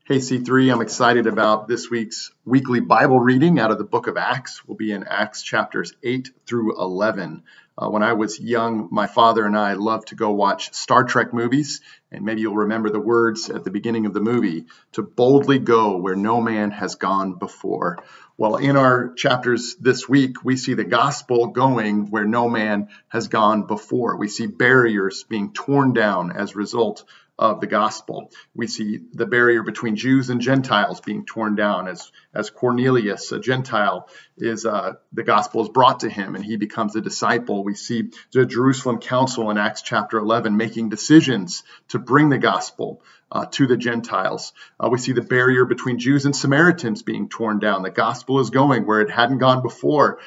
Hey C3, I'm excited about this week's weekly Bible reading out of the book of Acts. We'll be in Acts chapters 8 through 11. When I was young, my father and I loved to go watch Star Trek movies, and maybe you'll remember the words at the beginning of the movie, to boldly go where no man has gone before. Well, in our chapters this week, we see the gospel going where no man has gone before. We see barriers being torn down as a result of the gospel. We see the barrier between Jews and Gentiles being torn down as Cornelius, a Gentile, the gospel is brought to him and he becomes a disciple. We see the Jerusalem Council in Acts chapter 11 making decisions to bring the gospel to the Gentiles. We see the barrier between Jews and Samaritans being torn down. The gospel is going where it hadn't gone before.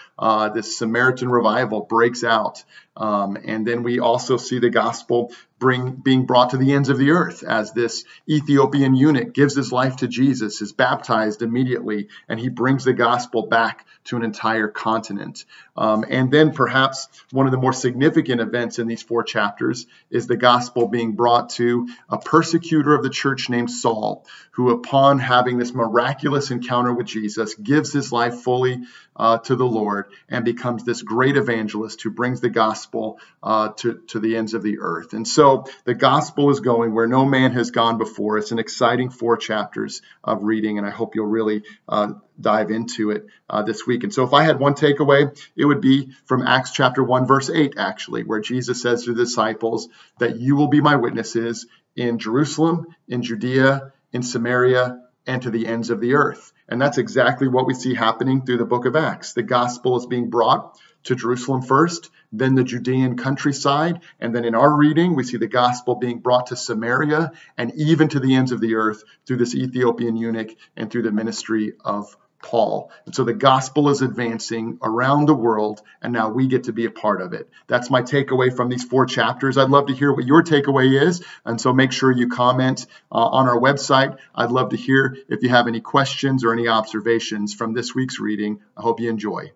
This Samaritan revival breaks out. And then we also see the gospel being brought to the ends of the earth as this Ethiopian eunuch gives his life to Jesus, is baptized immediately, and he brings the gospel back to an entire continent. And then perhaps one of the more significant events in these four chapters is the gospel being brought to a persecutor of the church named Saul, who upon having this miraculous encounter with Jesus gives his life fully to the Lord and becomes this great evangelist who brings the gospel to the ends of the earth. And so the gospel is going where no man has gone before. It's an exciting 4 chapters of reading, and I hope you'll really dive into it this week. And so if I had one takeaway, it would be from Acts chapter 1, verse 8, actually, where Jesus says to the disciples that you will be my witnesses in Jerusalem, in Judea, in Samaria, and to the ends of the earth. And that's exactly what we see happening through the book of Acts. The gospel is being brought to Jerusalem first, then the Judean countryside, and then in our reading, we see the gospel being brought to Samaria and even to the ends of the earth through this Ethiopian eunuch and through the ministry of Paul. And so the gospel is advancing around the world, and now we get to be a part of it. That's my takeaway from these 4 chapters. I'd love to hear what your takeaway is, and so make sure you comment on our website. I'd love to hear if you have any questions or any observations from this week's reading. I hope you enjoy.